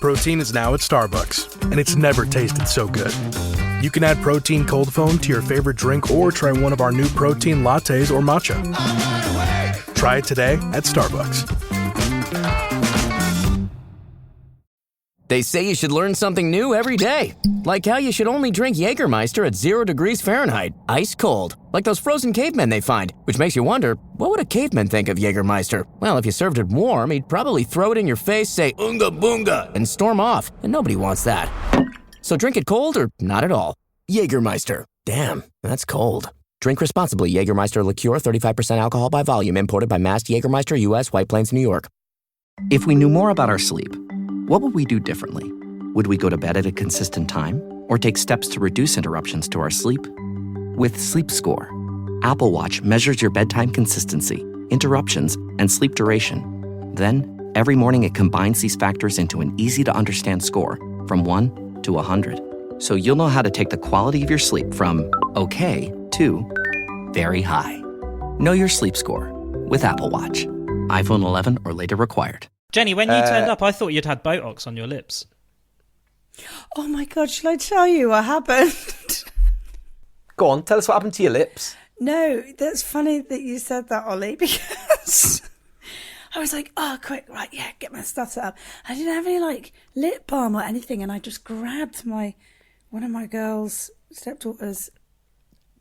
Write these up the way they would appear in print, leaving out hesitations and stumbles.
Protein is now at Starbucks, and it's never tasted so good. You can add protein cold foam to your favorite drink or try one of our new protein lattes or matcha. Try it today at Starbucks. They say you should learn something new every day. Like how you should only drink Jägermeister at 0 degrees Fahrenheit, ice cold. Like those frozen cavemen they find, which makes you wonder, what would a caveman think of Jägermeister? Well, if you served it warm, he'd probably throw it in your face, say, "Unga boonga," and storm off. And nobody wants that. So drink it cold or not at all. Jägermeister. Damn, that's cold. Drink responsibly. Jägermeister liqueur, 35% alcohol by volume, imported by Mast Jägermeister, U.S., White Plains, New York. If we knew more about our sleep, what would we do differently? Would we go to bed at a consistent time or take steps to reduce interruptions to our sleep? With Sleep Score, Apple Watch measures your bedtime consistency, interruptions, and sleep duration. Then, every morning it combines these factors into an easy-to-understand score from 1 to 100. So you'll know how to take the quality of your sleep from okay to very high. Know your sleep score with Apple Watch. iPhone 11 or later required. Jenny, when you turned up, I thought you'd had Botox on your lips. Oh my God, shall I tell you what happened? Go on, tell us what happened to your lips. No, that's funny that you said that, Ollie, because I was like, oh, quick, right, yeah, get my stuff set up. I didn't have any, lip balm or anything, and I just grabbed one of my girls' stepdaughter's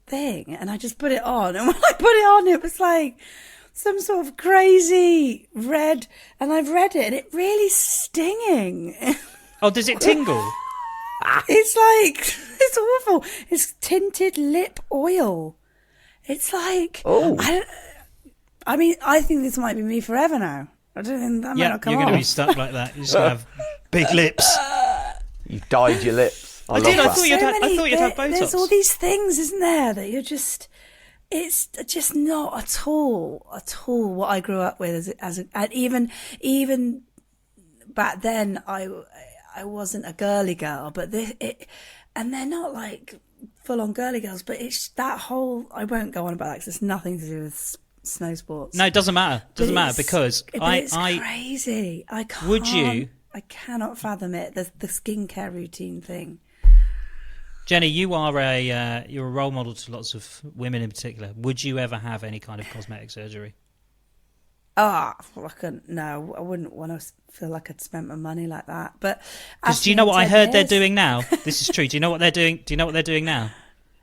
thing, and I just put it on. And when I put it on, it was like some sort of crazy red, and I've read it, and it really stinging. Oh, does it tingle? It's awful. It's tinted lip oil. It's like, I think this might be me forever now. I don't think that might not come you're off. going to be stuck like that. You're just going to have big lips. You dyed your lips. I did. love I thought you'd had Botox. There's all these things, isn't there, that you're just... It's just not at all what I grew up with and even back then I wasn't a girly girl, but and they're not like full on girly girls, but it's that whole, I won't go on about that because it's nothing to do with snow sports. No, it doesn't matter. Doesn't matter because it's crazy. I can't. Would you? I cannot fathom it. The skincare routine thing. Jenny, you are you're a role model to lots of women in particular. Would you ever have any kind of cosmetic surgery? No, I wouldn't want to feel like I'd spent my money like that. But do you know what I heard they're doing now? This is true. Do you know what they're doing? Do you know what they're doing now?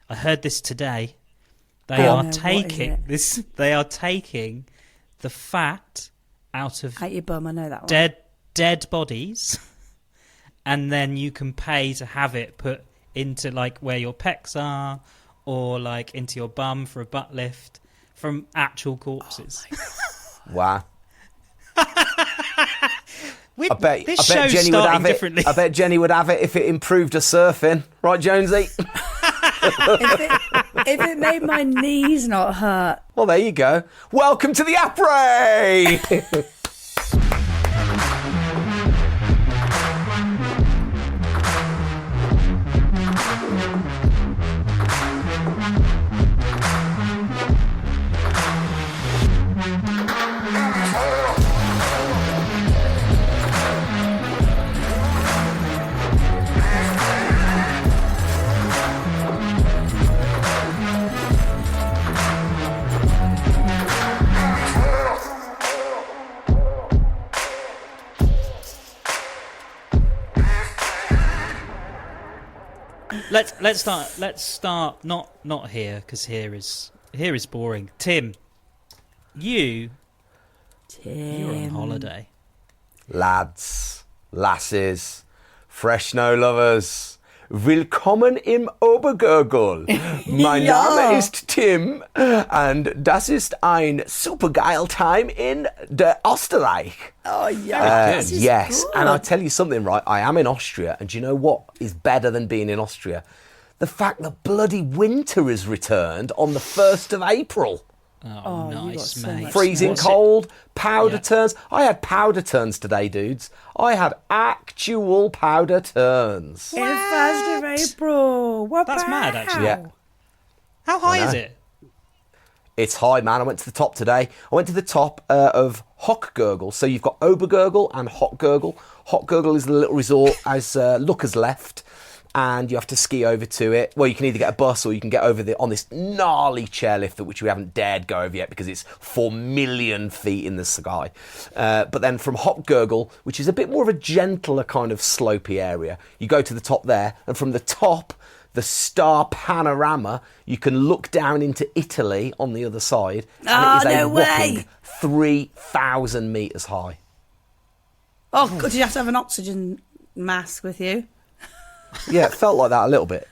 I heard this today. They are taking the fat out of your bum. I know that one. Dead bodies, and then you can pay to have it put into like where your pecs are, or like into your bum for a butt lift from actual corpses. Oh wow. I bet Jenny would have it if it improved her surfing. Right, Jonesy? if it made my knees not hurt. Well, there you go. Welcome to the Apres! Let's start not here, because here is boring. Tim, you're on holiday. Lads, lasses, fresh snow lovers, willkommen im Obergurgl. Mein Name ist Tim, and das ist ein supergeil time in der Österreich. Oh, yeah. Yes, and I'll tell you something, right? I am in Austria, and do you know what is better than being in Austria? The fact that bloody winter is returned on the 1st of April. Oh, nice, mate. Freezing cold, powder turns. I had powder turns today, dudes. I had actual powder turns. In the 1st of April. That's mad, actually. Yeah. How high is it? It's high, man. I went to the top today. I went to the top of Hochgurgl. So you've got Obergurgl and Hochgurgl. Hochgurgl is the little resort as Lookers left, and you have to ski over to it. Well, you can either get a bus or you can get over on this gnarly chairlift, which we haven't dared go over yet because it's 4 million feet in the sky. But then from Hochgurgl, which is a bit more of a gentler kind of slopey area, you go to the top there, and from the top, the star panorama, you can look down into Italy on the other side, and it is a whopping 3,000 metres high. Oh, God, did you have to have an oxygen mask with you? Yeah, it felt like that a little bit.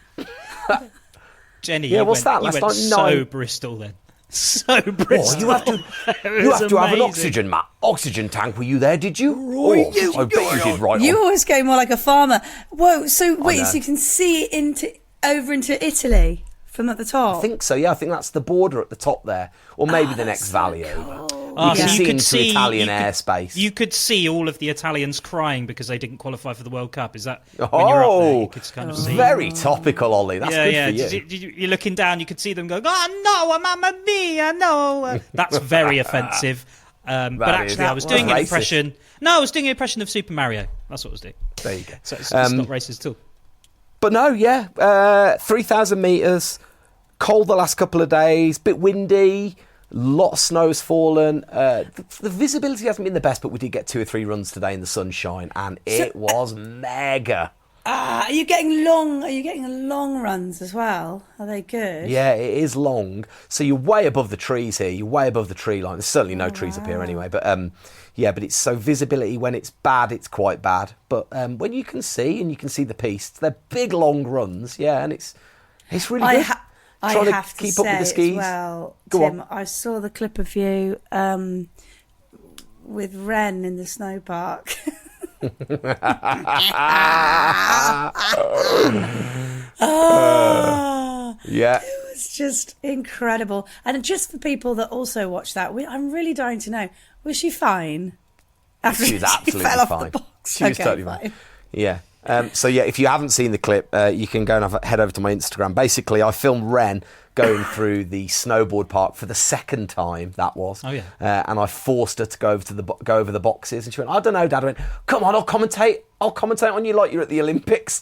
Jenny, yeah, what's that? You That's went like so Bristol then. So Bristol. Oh, you have to have an oxygen tank. Were you there? Did you? I bet you did right. You always go more like a farmer. Whoa! So wait, so you can see it over into Italy from at the top? I think so. Yeah, I think that's the border at the top there, or maybe the next valley over. Oh, you can so see into Italian airspace. You could see all of the Italians crying because they didn't qualify for the World Cup. Is that when you're up there? You could kind of see. Very topical, Ollie. That's good for you. You're looking down. You could see them going, "Oh no, mamma mia, no!" That's very offensive. But actually, I was doing an impression. No, I was doing an impression of Super Mario. That's what I was doing. There you go. So it's not racist at all. But no, 3,000 metres. Cold the last couple of days. Bit windy. Lot of snow's fallen. The visibility hasn't been the best, but we did get 2 or 3 runs today in the sunshine, and it was mega. Are you getting long runs as well? Are they good? Yeah, it is long. So you're way above the trees here. You're way above the tree line. There's certainly no trees up here anyway. But but it's so visibility. When it's bad, it's quite bad. But when you can see the pistes, they're big long runs. Yeah, and it's really good. I have to keep up with the skis. Well, Tim, I saw the clip of you with Wren in the snowpark. Yeah, it was just incredible. And just for people that also watch that, I'm really dying to know: was she fine? After she was absolutely fell off fine. The box? She was totally fine. Yeah. If you haven't seen the clip, you can go and head over to my Instagram. Basically, I filmed Wren going through the snowboard park for the second time. That was, and I forced her to go over the boxes, and she went, "I don't know, Dad." I went, "Come on, I'll commentate on you like you're at the Olympics."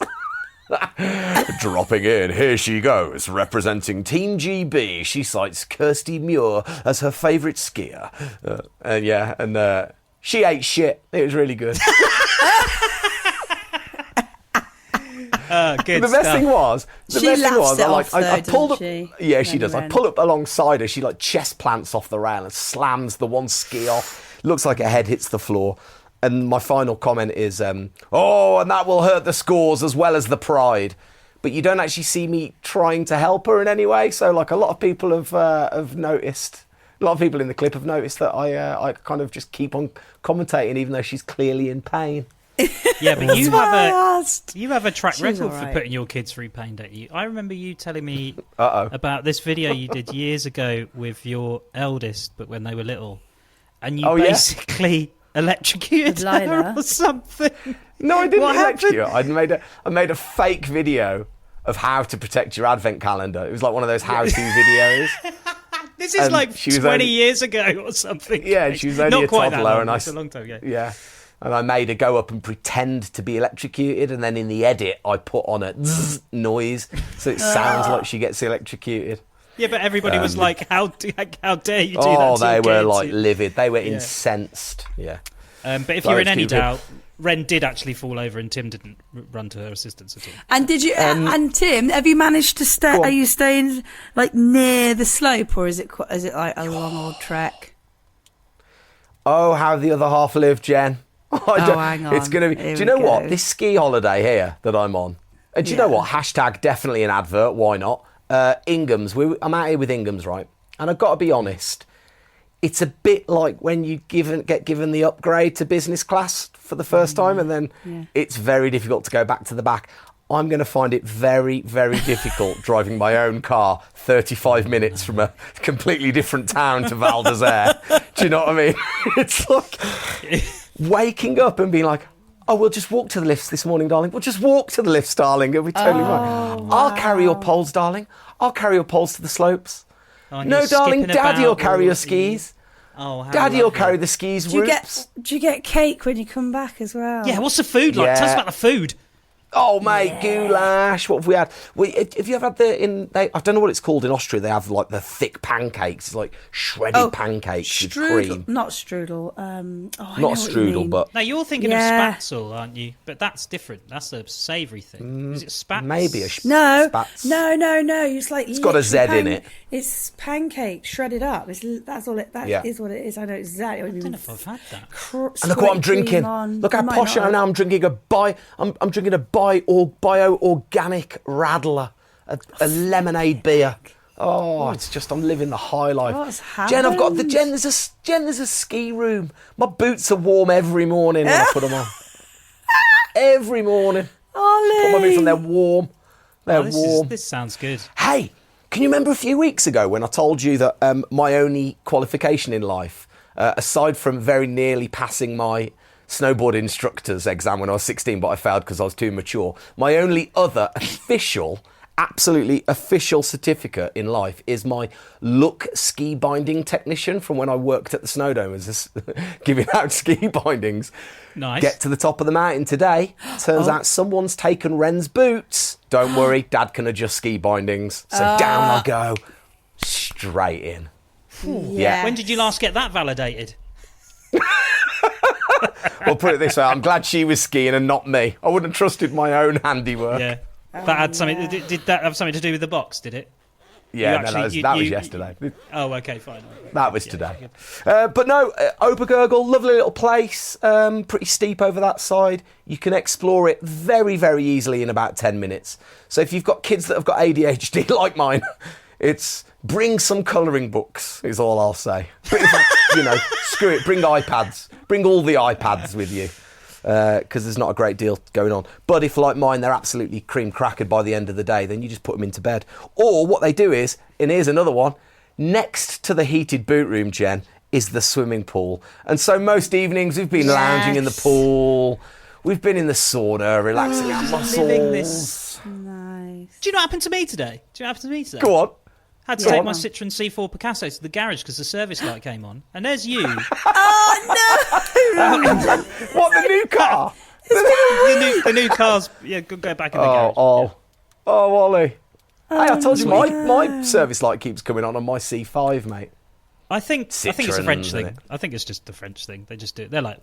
Dropping in, here she goes, representing Team GB. She cites Kirsty Muir as her favourite skier, and she ate shit. It was really good. Good the best thing was, I pulled up. She? Yeah, she does. I pull up alongside her. She like chest plants off the rail and slams the one ski off. Looks like her head hits the floor. And my final comment is, and that will hurt the scores as well as the pride. But you don't actually see me trying to help her in any way. So like a lot of people have noticed. A lot of people in the clip have noticed that I kind of just keep on commentating even though she's clearly in pain. Yeah, but you have a track record for putting your kids through pain, don't you? I remember you telling me about this video you did years ago with your eldest, but when they were little, and you basically electrocuted her or something. No, I didn't electrocute her. I made a fake video of how to protect your advent calendar. It was like one of those how-to videos. This is like 20 years ago or something. Yeah, and she was only Not a quite toddler, that long, and it's a long time ago. Yeah. And I made her go up and pretend to be electrocuted, and then in the edit, I put on a zzz noise, so it sounds like she gets electrocuted. Yeah, but everybody was like, "How dare you do that?" To Oh, they your were kids? like livid. They were incensed. Yeah. But if you're in any doubt, Wren did actually fall over, and Tim didn't run to her assistance at all. And did you? And Tim, have you managed to stay? Are you staying like near the slope, or is it like a long old trek? Oh, how the other half lived, Jen. Hang on. It's going to be. Do you know what? This ski holiday here that I'm on. Do you know what? Hashtag definitely an advert. Why not? Ingham's. I'm out here with Ingham's, right? And I've got to be honest. It's a bit like when you get given the upgrade to business class for the first time, and then it's very difficult to go back to the back. I'm going to find it very, very difficult driving my own car 35 minutes from a completely different town to Val d'Isère. Do you know what I mean? It's like waking up and being like, "Oh, we'll just walk to the lifts this morning, darling. We'll just walk to the lifts, darling. It'll be totally fine. Wow. I'll carry your poles, darling. I'll carry your poles to the slopes." and No, you're darling, skipping Daddy will about carry all- your skis. Oh, how Daddy will lovely. carry the skis. Do you Roops. get cake when you come back as well? Yeah, what's the food like? Tell us Yeah. about the food. Oh, mate, goulash. What have we had? Have you ever had I don't know what it's called in Austria. They have like the thick pancakes. It's like shredded pancakes with cream. Not strudel. I know Not what you strudel, mean. but Now, you're thinking Yeah. of spatzel, aren't you? But that's different. That's a savoury thing. Is it spatz? maybe a No, spats. no. It's like It's got a Z in it. It's pancake shredded up. That's all it. That Yeah. is what it is. I know exactly what you I don't mean. know if I've had that. And look what I'm drinking. Look how posh I am now. I'm drinking I'm drinking a bio-organic Radler, a lemonade beer. Oh, it's just, I'm living the high life. What's Jen, happened? there's a ski room. My boots are warm every morning when I put them on. Every morning. Ollie. Put my boots on, they're warm. They're Oh, warm. this sounds good. Hey, can you remember a few weeks ago when I told you that my only qualification in life, aside from very nearly passing my snowboard instructor's exam when I was 16, but I failed because I was too mature, my only other absolutely official certificate in life is my Look ski binding technician from when I worked at the Snowdome as giving out ski bindings. Nice. Get to the top of the mountain today. Turns out someone's taken Wren's boots. Don't worry, Dad can adjust ski bindings. So down I go, straight in. Yeah. When did you last get that validated? Well, put it this way, I'm glad she was skiing and not me. I wouldn't have trusted my own handiwork. Yeah. That had something. Did that have something to do with the box? Did it? Yeah, You no, actually- that was you- yesterday. Oh, okay, fine. That was today. But no, Obergurgl, lovely little place, pretty steep over that side. You can explore it very, very easily in about 10 minutes. So if you've got kids that have got ADHD like mine, it's bring some colouring books is all I'll say. Screw it, bring iPads. Bring all the iPads with you. Because there's not a great deal going on. But if, like mine, they're absolutely cream crackered by the end of the day, then you just put them into bed. Or what they do is, and here's another one, next to the heated boot room, Jen, is the swimming pool. And so most evenings we've been lounging in the pool, we've been in the sauna, relaxing our muscles. Living this. Nice. Do you know what happened to me today? Go on. Had to take my Citroen C4 Picasso to the garage because the service light came on. And there's you. What, the new car? the new cars. Yeah, go back in the garage. Ollie. Hey, I told you my service light keeps coming on my C5, mate. I think it's a Citroens, French isn't thing. it? I think it's just the French thing. They just do it. They're like...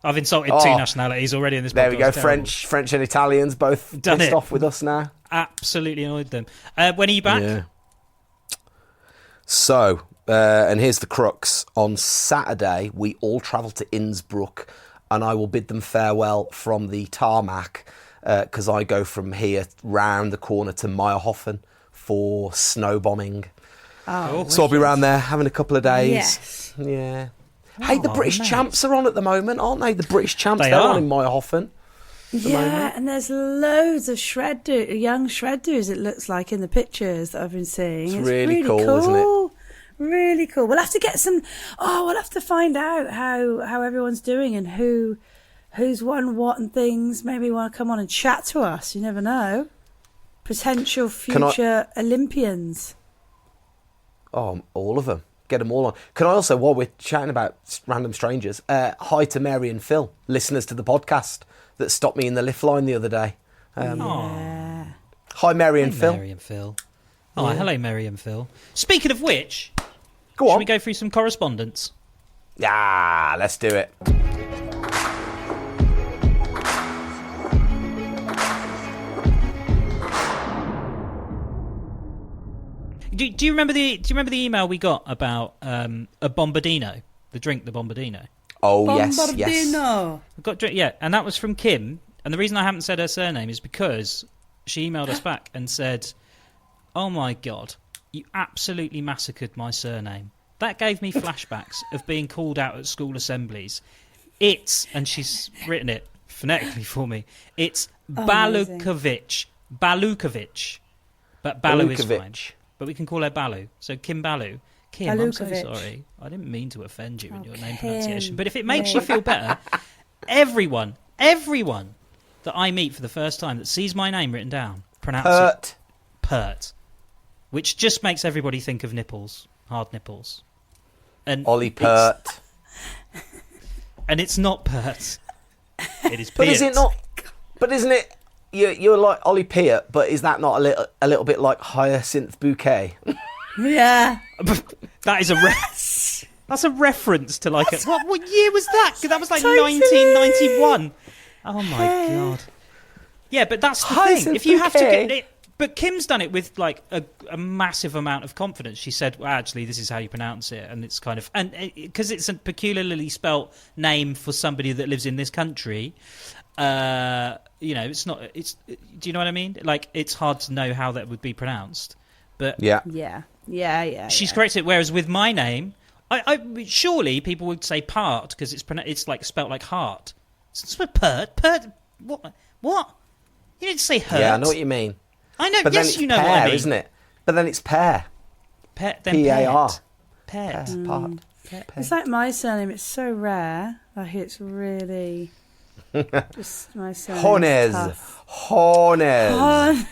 I've insulted two nationalities already in this podcast. There we go, It's terrible. French and Italians both Done pissed it. off with us now. Absolutely annoyed them. When are you back? Yeah. So, and here's the crux. On Saturday, we all travel to Innsbruck, and I will bid them farewell from the tarmac, because I go from here round the corner to Meyerhofen for snow bombing. Oh, So I'll be around there having a couple of days. yes. Yeah. Hey, the British mate. champs are on at the moment, aren't they? The British champs, They they're are. on in Meyerhofen. Yeah, and there's loads of young shredders, it looks like, in the pictures that I've been seeing. It's really cool, isn't it? Really cool. We'll have to get some... we'll have to find out how everyone's doing and who's won what and things. Maybe want to come on and chat to us. You never know. Potential future Olympians. Oh, all of them. Get them all on. Can I also, while we're chatting about random strangers, hi to Mary and Phil, listeners to the podcast, that stopped me in the lift line the other day. Yeah. Hi, Mary and Phil. Mary and Phil. Oh, hello, Mary and Phil. Speaking of which, Go should on. we go through some correspondence? Yeah, let's do it. Do you remember the email we got about a bombardino, the drink, the bombardino? Oh, yes. Bombardino. I got drink, yeah, and that was from Kim. And the reason I haven't said her surname is because she emailed us back and said, "Oh my God, you absolutely massacred my surname. That gave me flashbacks of being called out at school assemblies. It's," and she's written it phonetically for me, it's amazing. Balukovic. But Balu is fine. Balukovic. But we can call her Balu. So Kim Balu. Kim, I'm so Balukovic. sorry. I didn't mean to offend you in your name Kim. pronunciation. But if it makes you feel better, everyone that I meet for the first time that sees my name written down, pronounce it Pert. Pert. which just makes everybody think of nipples, hard nipples. And Ollie Pert. And it's not Pert. It is But Peart. is it not? But isn't it? You're like Ollie Peart, but is that not a little bit like Hyacinth Bouquet? Yeah. That is that's a reference to like what year was that? 'Cause that was like Totally. 1991. Oh my god. Yeah, but that's the thing. Hyacinth If you have to Bouquet. get it, but Kim's done it with like a massive amount of confidence. She said, well, actually, this is how you pronounce it, and it's kind of because it's a peculiarly spelt name for somebody that lives in this country. It's not. It's. Do you know what I mean? Like, it's hard to know how that would be pronounced. But Yeah. she's corrected. Whereas with my name, I surely people would say part because it's like spelt like heart. It's not pert. What? You didn't say hurt. Yeah, I know what you mean. I know. But Yes, then it's you know pear, what I mean. isn't it? But then it's pear. Pet. Then P-A-R. Pet. Pear, part. It's like my surname. It's so rare. Like, it's really just my surname. is tough. Hornez.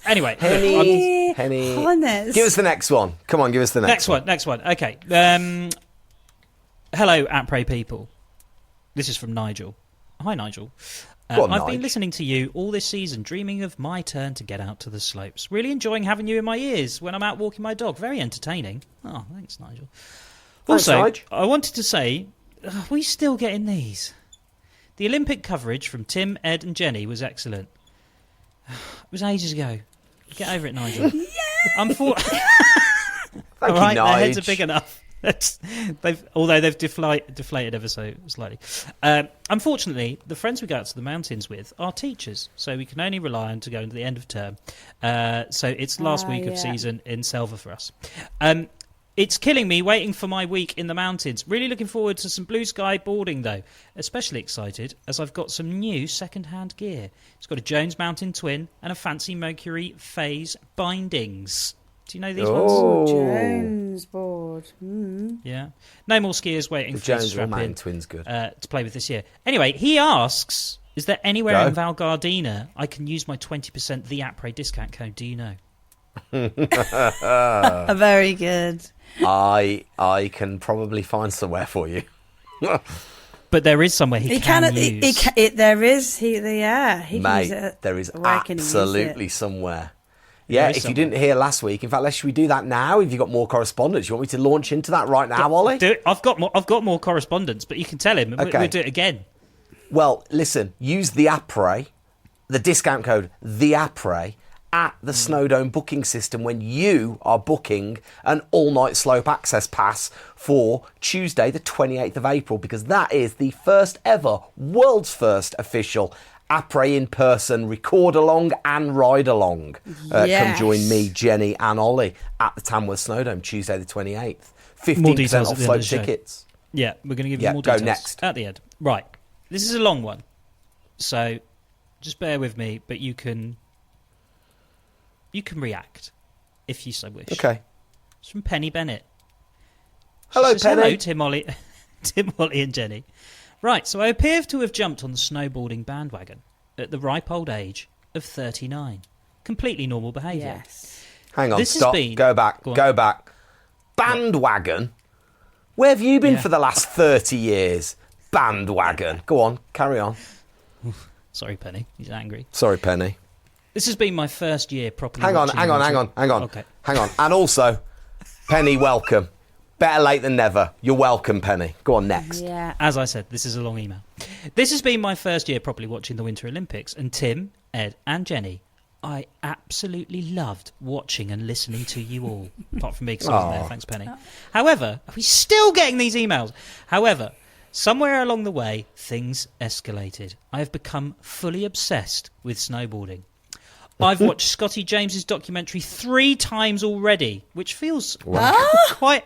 Anyway, Henny. Hornez. Give us the next one. Come on, give us the next one. Next one. Okay. Hello, Apres people. This is from Nigel. Hi, Nigel. Go on, I've been Nige. listening to you all this season, dreaming of my turn to get out to the slopes. Really enjoying having you in my ears when I'm out walking my dog. Very entertaining. Oh, thanks, Nigel. Thanks, Also, Nige. I wanted to say, are we still getting these? The Olympic coverage from Tim, Ed and Jenny was excellent. It was ages ago. Get over it, Nigel. Thank All you, right, their heads Nige. are big enough. Although they've deflated ever so slightly. Unfortunately, the friends we go out to the mountains with are teachers, so we can only rely on to go into the end of term. So it's last week of season in Selva for us. It's killing me waiting for my week in the mountains. Really looking forward to some blue sky boarding, though. Especially excited as I've got some new second-hand gear. It's got a Jones Mountain Twin and a fancy Mercury Phase bindings. Do you know these ones? Oh, Jones board. Yeah. No more skiers waiting The for us Jones to strap Mountain in Twin's good. to play with this year. Anyway, he asks, is there anywhere Go. in Val Gardena I can use my 20% The Apres discount code? Do you know? Very good. I can probably find somewhere for you. But there is somewhere he can use. There is. He can use Mate, it. there is Where can he use absolutely it? somewhere. Yeah, is if somewhere. you didn't hear last week, in fact, should we do that now? Have you got more correspondence? You want me to launch into that right now, Ollie? I've got more correspondence, but you can tell him. Okay. We'll do it again. Well, listen, use the Apres, the discount code, the Apres, at the Snowdome booking system when you are booking an all-night slope access pass for Tuesday, the 28th of April, because that is the first ever, world's first official Apres in-person record-along and ride-along. Yes. Come join me, Jenny and Ollie at the Tamworth Snowdome, Tuesday the 28th. More 15% details off at the end slope of the show. tickets. Yeah, we're going to give Yeah, you more go details next. at the end. Right. This is a long one, so just bear with me, but you can react if you so wish. Okay. It's from Penny Bennett. She Hello, says, Penny. Hello, Tim, Ollie and Jenny. Right, so I appear to have jumped on the snowboarding bandwagon at the ripe old age of 39. Completely normal behaviour. Yes. Hang on, This has stop. been- Go back. Go on. Go back. Bandwagon? Where have you been Yeah. for the last 30 years? Bandwagon. Go on, carry on. Sorry, Penny. He's angry. Sorry, Penny. This has been my first year properly Hang on. watching Okay. Okay. Hang on. And also, Penny, welcome. Better late than never. You're welcome, Penny. Go on, next. Yeah. As I said, this is a long email. This has been my first year properly watching the Winter Olympics, and Tim, Ed, and Jenny, I absolutely loved watching and listening to you all. Apart from me, because I wasn't there. Thanks, Penny. However, are we still getting these emails? However, somewhere along the way, things escalated. I have become fully obsessed with snowboarding. I've watched Scotty James's documentary 3 times already, which feels quite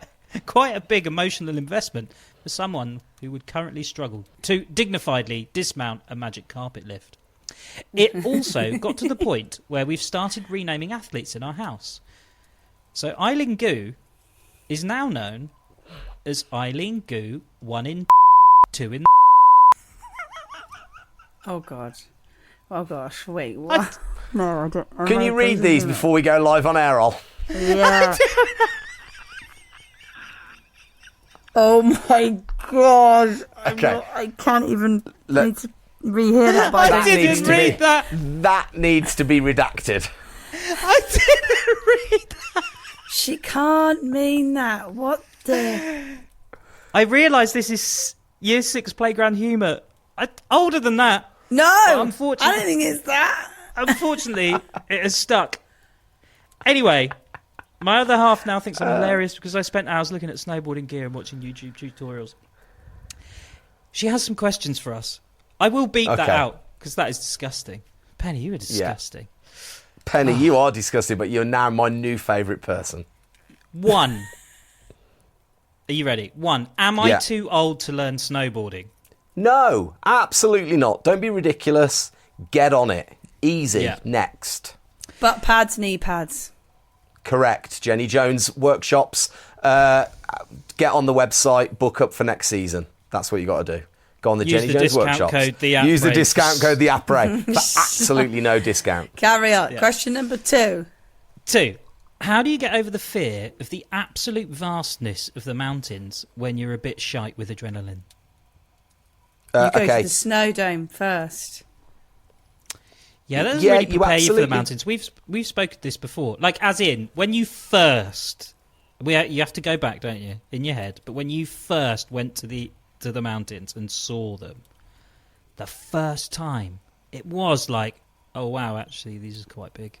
a big emotional investment for someone who would currently struggle to dignifiedly dismount a magic carpet lift. It also got to the point where we've started renaming athletes in our house. So Eileen Gu is now known as Eileen Gu 1 in 2 in. Oh God. Oh gosh. Wait. What? No, I don't. Can you read these before we go live on air, Ol? Yeah. Oh my god! Okay. I can't even Look. need to rehear that. But I didn't read that. That needs to be redacted. I didn't read that. She can't mean that. What the? I realise this is Year 6 playground humour. Older than that. No, unfortunately, I don't think it's that. Unfortunately, it has stuck. Anyway, my other half now thinks I'm hilarious because I spent hours looking at snowboarding gear and watching YouTube tutorials. She has some questions for us. I will beat that out because that is disgusting. Penny, you are disgusting. Penny, you are disgusting, but you're now my new favourite person. 1. Are you ready? 1. Am I too old to learn snowboarding? No, absolutely not. Don't be ridiculous. Get on it. Easy. Yeah. Next. Butt pads, knee pads. Correct. Jenny Jones workshops. Get on the website. Book up for next season. That's what you got to do. Go on the Use Jenny the Jones discount workshops. code, the Use the Apres. discount code, the Apres, for absolutely no discount. Carry on. Question number 2. 2. How do you get over the fear of the absolute vastness of the mountains when you're a bit shite with adrenaline? You go Okay. to the snow dome first. Yeah, that doesn't Yeah, really you prepare you for the absolutely- mountains. We've spoken this before. Like, as in, when you first... you have to go back, don't you, in your head. But when you first went to the mountains and saw them, the first time, it was like, oh, wow, actually, these are quite big.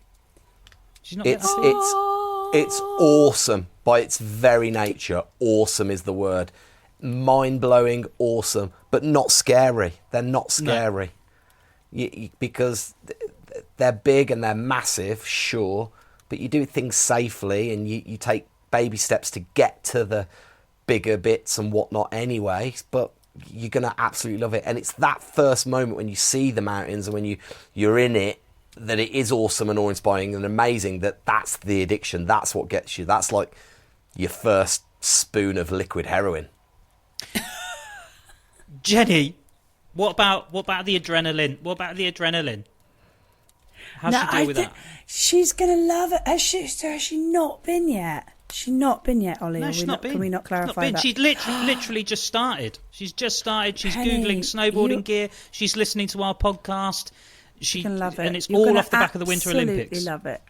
Did you not get that? It's awesome by its very nature. Awesome is the word. Mind-blowing, awesome, but not scary. They're not scary. Because they're big and they're massive, sure, but you do things safely and you take baby steps to get to the bigger bits and whatnot anyway, but you're going to absolutely love it. And it's that first moment when you see the mountains and when you're in it, that it is awesome and awe-inspiring and amazing. That's the addiction. That's what gets you. That's like your first spoon of liquid heroin. Jenny, what about the adrenaline? What about the adrenaline? How's she deal with that? She's going to love it. Has she not been yet? She's not been yet, Ollie. No, she's not been. Can we not clarify that? She's literally just started. She's just started. She's Penny, Googling snowboarding gear. She's listening to our podcast. She can love it. And it's You're all gonna off the back of the Winter Olympics. Absolutely love it.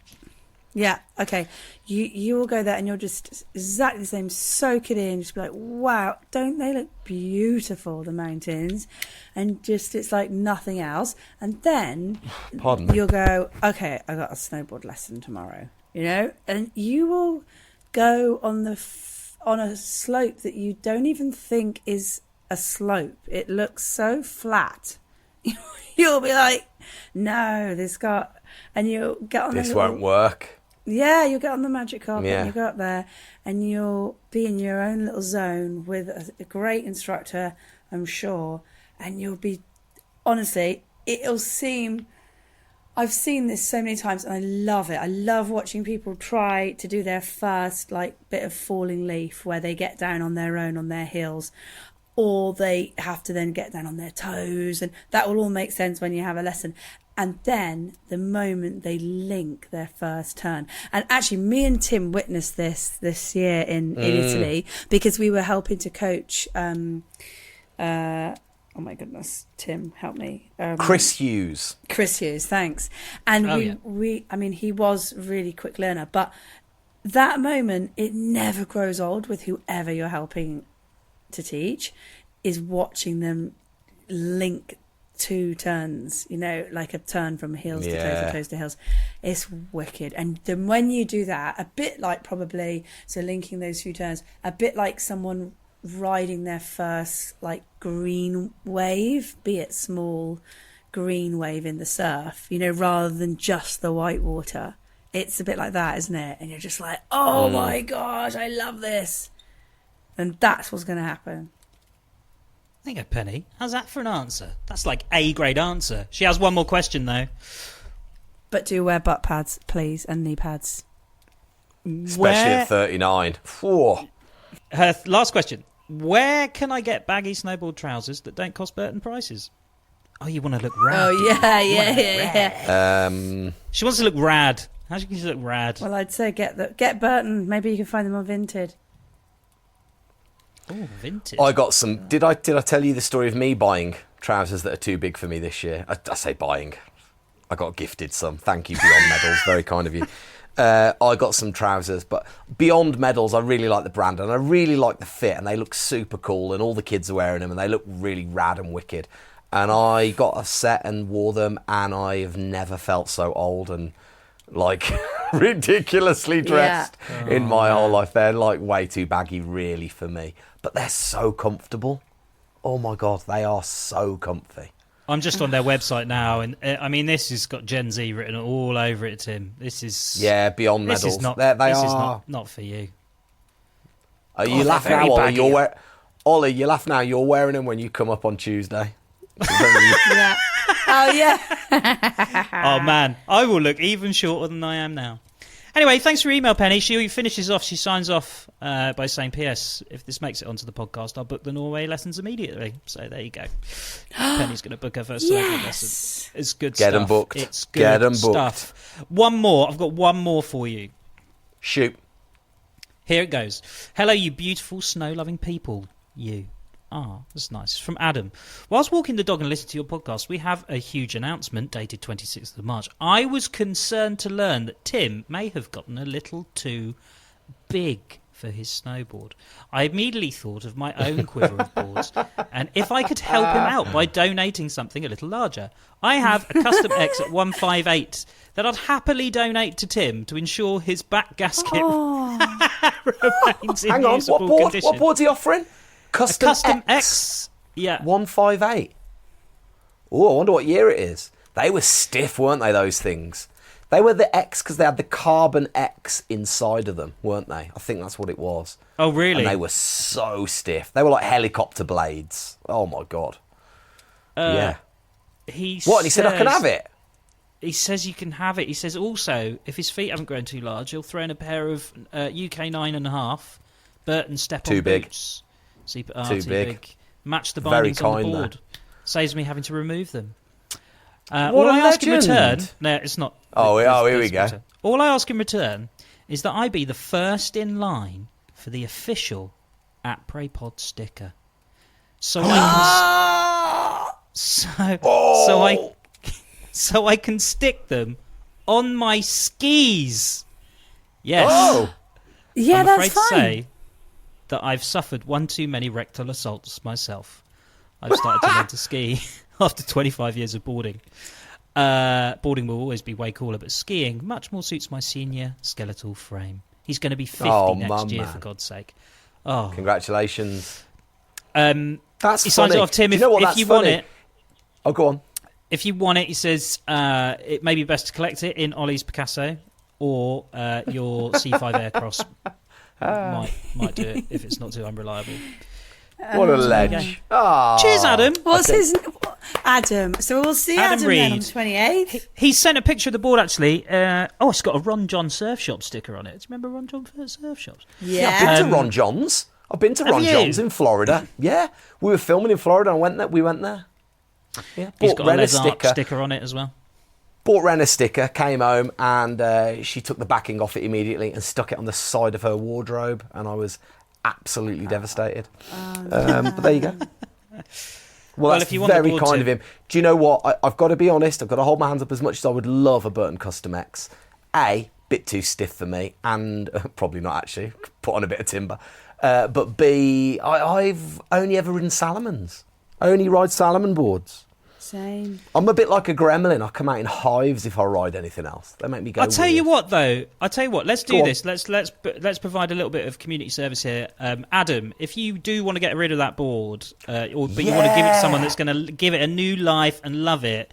Yeah, okay. You will go there and you'll just exactly the same. Soak it in. Just be like, wow, don't they look beautiful, the mountains? And just, it's like nothing else. And then Pardon me. you'll go, okay, I got a snowboard lesson tomorrow, you know? And you will go on on a slope that you don't even think is a slope. It looks so flat. You'll be like, no, and you'll get on This the won't work. Yeah, you'll get on the magic carpet Yeah. and you'll go up there and you'll be in your own little zone with a great instructor, I'm sure. And you'll be, honestly, it'll seem, I've seen this so many times and I love it. I love watching people try to do their first bit of falling leaf where they get down on their own on their heels, or they have to then get down on their toes, and that will all make sense when you have a lesson. And then the moment they link their first turn, and actually me and Tim witnessed this year in Italy, because we were helping to coach oh my goodness, Tim, help me. Chris Hughes, thanks. And he was a really quick learner, but that moment, it never grows old with whoever you're helping to teach, is watching them link 2 turns, like a turn from heels to toes or toes to heels. It's wicked. And then when you do that, a bit like probably, so linking those 2 turns, a bit like someone riding their first green wave, be it small green wave in the surf, rather than just the white water. It's a bit like that, isn't it? And you're just like, oh my gosh, I love this. And that's what's going to happen. There you go, Penny. How's that for an answer? That's like A-grade answer. She has one more question, though. But do wear butt pads, please, and knee pads. especially at 39. Whoa. Her last question. Where can I get baggy snowboard trousers that don't cost Burton prices? Oh, you want to look rad. Oh, yeah. She wants to look rad. How can she look rad? Well, I'd say get Burton. Maybe you can find them on Vinted. Oh, vintage. I got some. Did I tell you the story of me buying trousers that are too big for me this year? I say buying. I got gifted some. Thank you, Beyond Medals. Very kind of you. I got some trousers, but Beyond Medals, I really like the brand and I really like the fit, and they look super cool, and all the kids are wearing them and they look really rad and wicked. And I got a set and wore them, and I have never felt so old and like ridiculously dressed in my whole life. They're like way too baggy really for me, but they're so comfortable. Oh my God, they are so comfy. I'm just on their website now, and I mean, this has got Gen Z written all over it, Tim. This is Beyond Medals. This is not. This is not for you. You laugh now, Ollie. Ollie, you laugh now. You're wearing them when you come up on Tuesday. Yeah. Oh yeah. Oh man, I will look even shorter than I am now. Anyway, thanks for your email, Penny. She finishes off. She signs off by saying, "P.S. If this makes it onto the podcast, I'll book the Norway lessons immediately." So there you go. Penny's going to book her first Norway lesson. It's good stuff. Get them booked. It's good stuff. One more. I've got one more for you. Shoot. Here it goes. Hello, you beautiful snow-loving people. You. Ah, that's nice. It's from Adam. Whilst walking the dog and listening to your podcast, we have a huge announcement dated 26th of March. I was concerned to learn that Tim may have gotten a little too big for his snowboard. I immediately thought of my own quiver of boards, and if I could help him out by donating something a little larger. I have a custom X at 158 that I'd happily donate to Tim to ensure his back gasket remains in Hang on, usable condition. what board's he offering? Custom X. Yeah. 158. Oh, I wonder what year it is. They were stiff, weren't they, those things? They were the X because they had the carbon X inside of them, weren't they? I think that's what it was. Oh, really? And they were so stiff. They were like helicopter blades. Oh, my God. Yeah. And he said I can have it? He says you can have it. He says also, if his feet haven't grown too large, he'll throw in a pair of UK 9.5 Burton step-on boots. Too big. Match the bindings on the board. Saves me having to remove them. All I ask in return... No, it's not... Here we go. All I ask in return is that I be the first in line for the official Apres Pod sticker. So I can stick them on my skis. Yes. Oh. Yeah, I'm that's afraid fine. to say that I've suffered one too many rectal assaults myself. I've started to learn to ski after 25 years of boarding. Boarding will always be way cooler, but skiing much more suits my senior skeletal frame. He's going to be 50 next year, for God's sake. Oh, congratulations. That's he signs funny. it off, Tim. Do you know what, if you want it... Oh, go on. If you want it, he says, it may be best to collect it in Ollie's Picasso or your C5 Aircross. Might do it if it's not too unreliable. What a ledge. Cheers, Adam. What's his... Adam. So we'll see Adam Reed. then on 28th. He sent a picture of the board, actually. It's got a Ron John Surf Shop sticker on it. Do you remember Ron John Surf Shops? Yeah. I've been to Ron John's. I've been to Ron John's in Florida. Yeah. We were filming in Florida and we went there. Yeah. He's got a Les Arc sticker on it as well. Bought Wren a sticker, came home, and she took the backing off it immediately and stuck it on the side of her wardrobe, and I was absolutely devastated. But there you go. Well, that's if you want very kind of him. Do you know what? I've got to be honest. I've got to hold my hands up as much as I would love a Burton Custom X. A, bit too stiff for me, and probably not actually. Put on a bit of timber. But B, I've only ever ridden Salomons. I only ride Salomon boards. Same. I'm a bit like a gremlin. I come out in hives if I ride anything else. They make me go I'll tell weird. you what, though. Let's do this. Let's provide a little bit of community service here. Adam, if you do want to get rid of that board, but you want to give it to someone that's going to give it a new life and love it,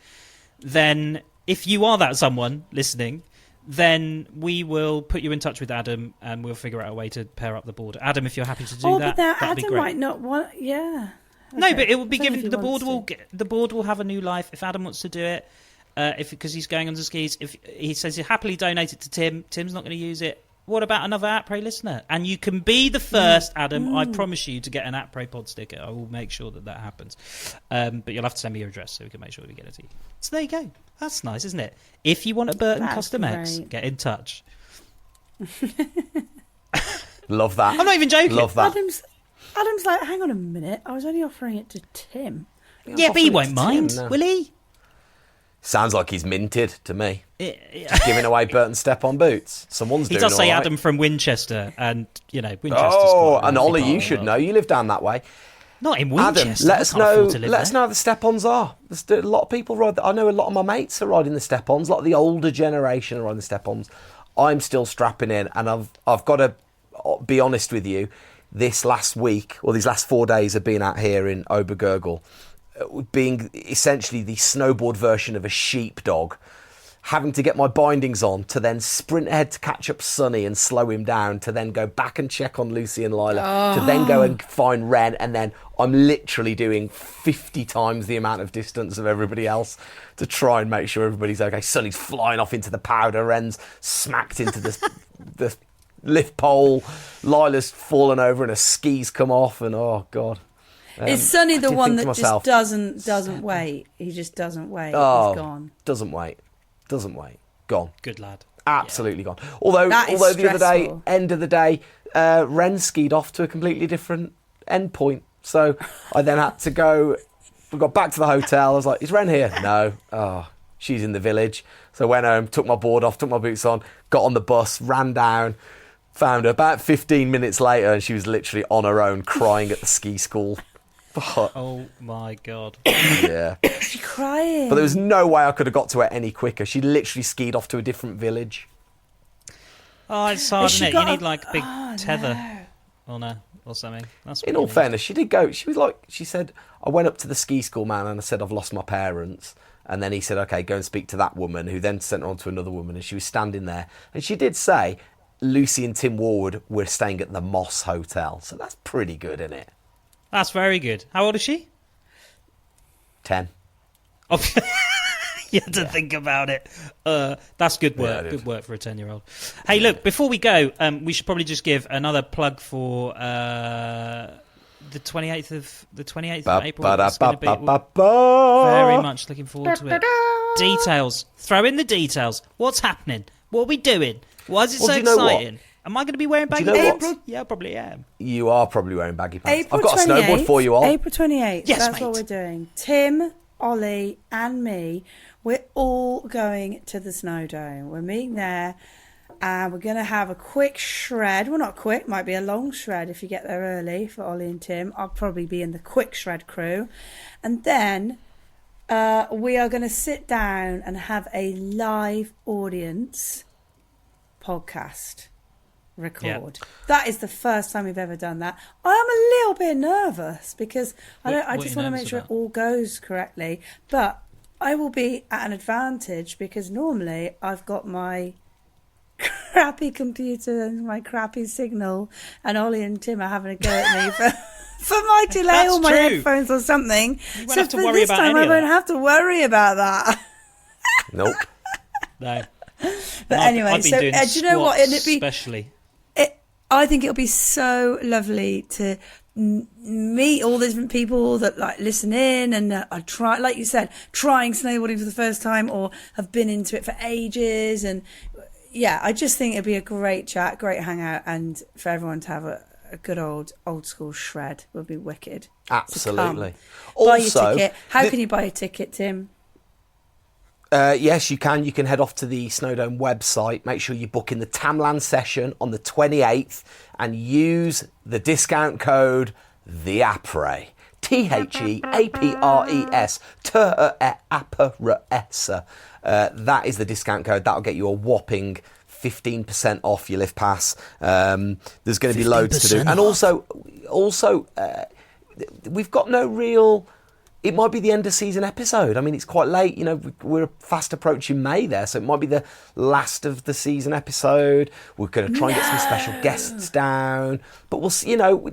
then if you are that someone listening, then we will put you in touch with Adam and we'll figure out a way to pair up the board. Adam, if you're happy to do that, that'd Adam be great. might not want... Yeah. No, Okay. but it will be So given. if he The board wants will have a new life if Adam wants to do it. Because he's going on the skis. If he says he'll happily donate it to Tim, Tim's not going to use it. what about another Apres listener? And you can be the first, Adam. I promise you to get an Apres pod sticker. I will make sure that happens. But you'll have to send me your address so we can make sure we get it to you. So there you go. That's nice, isn't it? If you want a Burton Custom X, get in touch. Love that. I'm not even joking. Love that. Adam's like, hang on a minute. I was only offering it to Tim. Yeah, but he won't mind, Tim, no. will he? Sounds like he's minted to me. Just giving away Burton step-on boots. Someone's doing He does say all right. Adam from Winchester, and Winchester's Oh, quite a and lovely Ollie, part you of should the know. world. You live down that way. Not in Winchester. Adam, let us know. Let Let us know how the step-ons are. There's a lot of people ride. I know a lot of my mates are riding the step-ons. A lot of the older generation are riding the step-ons. I'm still strapping in, and I've got to be honest with you. This last week, or these last 4 days, have been out here in Obergurgl, being essentially the snowboard version of a sheepdog, having to get my bindings on to then sprint ahead to catch up Sonny and slow him down, to then go back and check on Lucy and Lila, to then go and find Wren, and then I'm literally doing 50 times the amount of distance of everybody else to try and make sure everybody's okay. Sonny's flying off into the powder, Wren's smacked into the lift pole, Lila's fallen over and her skis come off, and oh god. Is Sonny the one that myself, just doesn't wait? He just doesn't wait. Oh, He's gone. Doesn't wait. Gone. Good lad. Absolutely gone. Although That is the other day, stressful. end of the day, Wren skied off to a completely different end point. So I then had to go. We got back to the hotel. I was like, "Is Wren here?" No. Oh, she's in the village. So I went home, took my board off, took my boots on, got on the bus, ran down, found her about 15 minutes later, and she was literally on her own, crying at the ski school. But, Oh my god. yeah. She's crying. But there was no way I could have got to her any quicker. She literally skied off to a different village. Oh, it's hard, Has she isn't it? You got need a- like a big Oh, tether no. or something. That's In what all you need. fairness, she did go. She said, I went up to the ski school man and I said, I've lost my parents. And then he said, okay, go and speak to that woman, who then sent her on to another woman. And she was standing there. And she did say, Lucy and Tim Warwood were staying at the Moss Hotel. So that's pretty good, isn't it? That's very good. How old is she? 10. Oh, you had to think about it. That's good Yeah, I work. did. Good work for a 10-year-old. Hey, look, before we go, we should probably just give another plug for the 28th of April. It's gonna be- very much looking forward to it. Details. Throw in the details. What's happening? What are we doing? Why is it Well, so do you know what? exciting? Am I going to be wearing baggy you know pants? what? Yeah, I probably am. You are probably wearing baggy pants. April I've got a 28th, snowboard for you all. April 28th. Yes, that's mate. what we're doing. Tim, Ollie, and me. We're all going to the Snowdome. We're meeting there, and we're going to have a quick shred. Well, not quick. Might be a long shred if you get there early for Ollie and Tim. I'll probably be in the quick shred crew, and then we are going to sit down and have a live audience podcast record. That is the first time we've ever done that. I am a little bit nervous because I What just are you want to nervous make sure about? it all goes correctly, but I will be at an advantage because normally I've got my crappy computer and my crappy signal, and Ollie and Tim are having a go at me for my delay That's or my true. headphones or something. You won't So have to for worry this about time any I of won't that. have to worry about that. Nope. No. But anyway, I've been so doing do you know what? squats And it'd be especially. I think it'll be so lovely to meet all the different people that like listen in and are try, like you said, trying snowboarding for the first time or have been into it for ages. And yeah, I just think it'd be a great chat, great hangout, and for everyone to have a good old school shred would be wicked. So Absolutely. come, buy your Also, ticket. How can you buy a ticket, Tim? Yes, you can. You can head off to the Snowdome website. Make sure you book in the Tamland session on the 28th and use the discount code THEAPRES. THEAPRES. Apres. That is the discount code. That'll get you a whopping 15% off your lift pass. There's going to be loads to do. 15% And also, we've got no real... It might be the end of season episode. I mean, it's quite late. You know, we're fast approaching May there, so it might be the last of the season episode. We're going to try and get some special guests down, but we'll see. You know,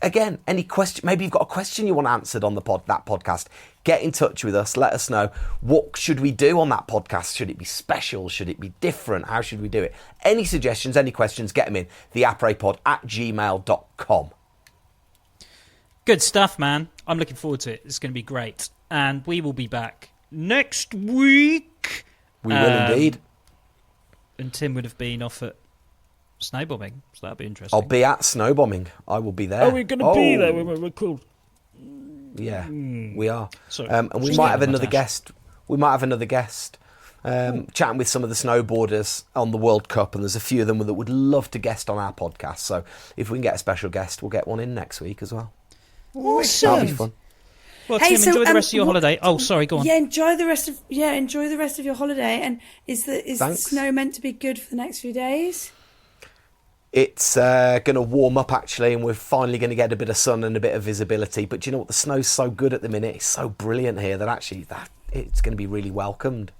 again, any question, maybe you've got a question you want answered on that podcast, get in touch with us. Let us know, what should we do on that podcast? Should it be special? Should it be different? How should we do it? Any suggestions, any questions, get them in theaprepod@gmail.com. Good stuff, man. I'm looking forward to it. It's going to be great. And we will be back next week. We will indeed. And Tim would have been off at snowbombing, so that'll be interesting. I'll be at snowbombing. I will be there. Oh, we're going to be there when we're recording. Yeah, we are. Sorry. And we might have another guest. Chatting with some of the snowboarders on the World Cup, and there's a few of them that would love to guest on our podcast. So if we can get a special guest, we'll get one in next week as well. Awesome. That'll be fun. Well, Tim, enjoy the rest of your holiday. Oh, sorry, go on. Yeah, enjoy the rest of your holiday. And is the snow meant to be good for the next few days? It's going to warm up, actually, and we're finally going to get a bit of sun and a bit of visibility. But do you know what? The snow's so good at the minute. It's so brilliant here that actually it's going to be really welcomed.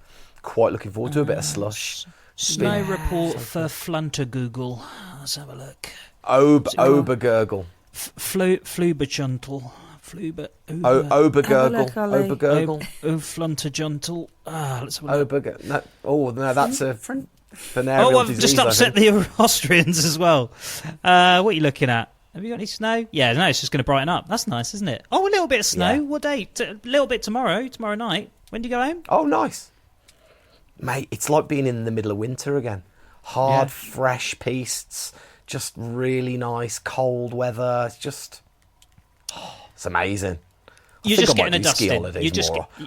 Quite looking forward to a bit of slush. Snow report for Fluntergurgl. Let's have a look. Obergurgl. Fluberjuntel. Obergurgl. Flunterjuntel. Let's have a look. No, that's a venereal Oh, I've disease, just upset the Austrians as well. What are you looking at? Have you got any snow? Yeah, no, it's just going to brighten up. That's nice, isn't it? Oh, a little bit of snow. Yeah. What day? A little bit tomorrow night. When do you go home? Oh, nice. Mate, it's like being in the middle of winter again. Hard, fresh pistes, just really nice, cold weather. It's just... it's amazing. You're just getting a dust in. I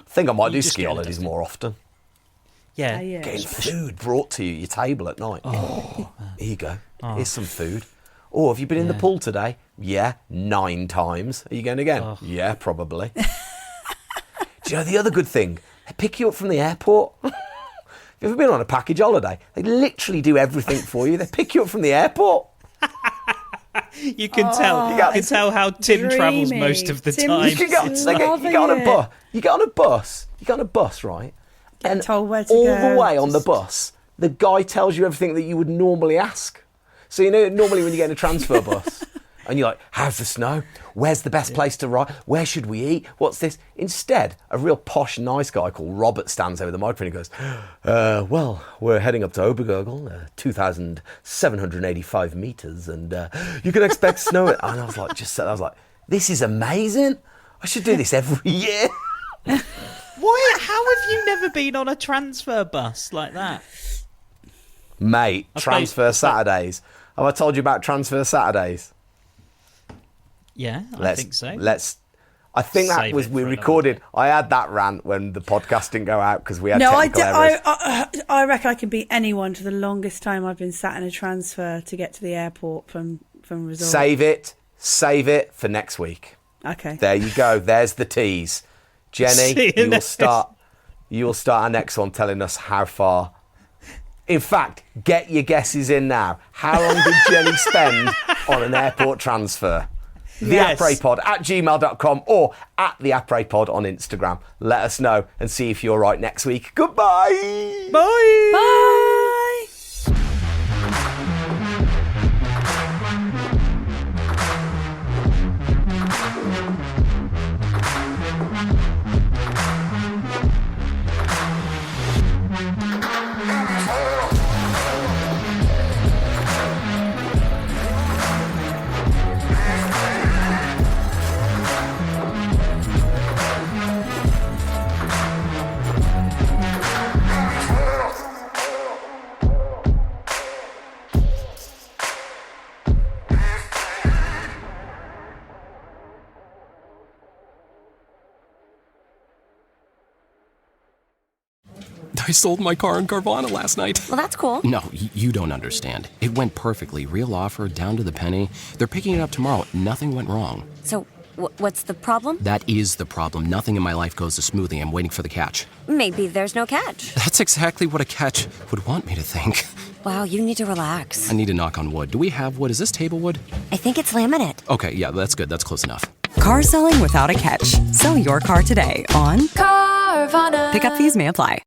think I might do ski holidays more often. Yeah. Getting food brought to you, your table at night. Oh, here you go. Here's some food. Oh, have you been in the pool today? Yeah, 9 times. Are you going again? Oh. Yeah, probably. Do you know the other good thing? They pick you up from the airport. Have you ever been on a package holiday? They literally do everything for you. They pick you up from the airport. You can tell. You can tell how Tim travels most of the time. You get on a bus. You get on a bus, right? Get told where to all go. The way on the bus, the guy tells you everything that you would normally ask. So normally when you get in a transfer bus, and you're like, how's the snow? Where's the best place to ride? Where should we eat? What's this? Instead, a real posh, nice guy called Robert stands over the microphone and goes, well, we're heading up to Obergurgl, 2,785 metres, and you can expect snow. And I was like, this is amazing. I should do this every year. Why? How have you never been on a transfer bus like that? Mate, transfer Saturdays. Have I told you about transfer Saturdays? Yeah, I think so. I think that was, we recorded, I had that rant when the podcast didn't go out because we had technical errors. I reckon I can beat anyone to the longest time I've been sat in a transfer to get to the airport from resort. Save it for next week. Okay. There you go. There's the tease. Jenny, you will start our next one telling us how far. In fact, get your guesses in now. How long did Jenny spend on an airport transfer? Yes. theaprepod@gmail.com or @theaprepod on Instagram. Let us know and see if you're right next week. Goodbye. Bye. Bye. I sold my car in Carvana last night. Well, that's cool. No, you don't understand. It went perfectly. Real offer, down to the penny. They're picking it up tomorrow. Nothing went wrong. So, what's the problem? That is the problem. Nothing in my life goes as smoothly. I'm waiting for the catch. Maybe there's no catch. That's exactly what a catch would want me to think. Wow, you need to relax. I need to knock on wood. Do we have wood? Is this table wood? I think it's laminate. Okay, yeah, that's good. That's close enough. Car selling without a catch. Sell your car today on Carvana. Pickup fees may apply.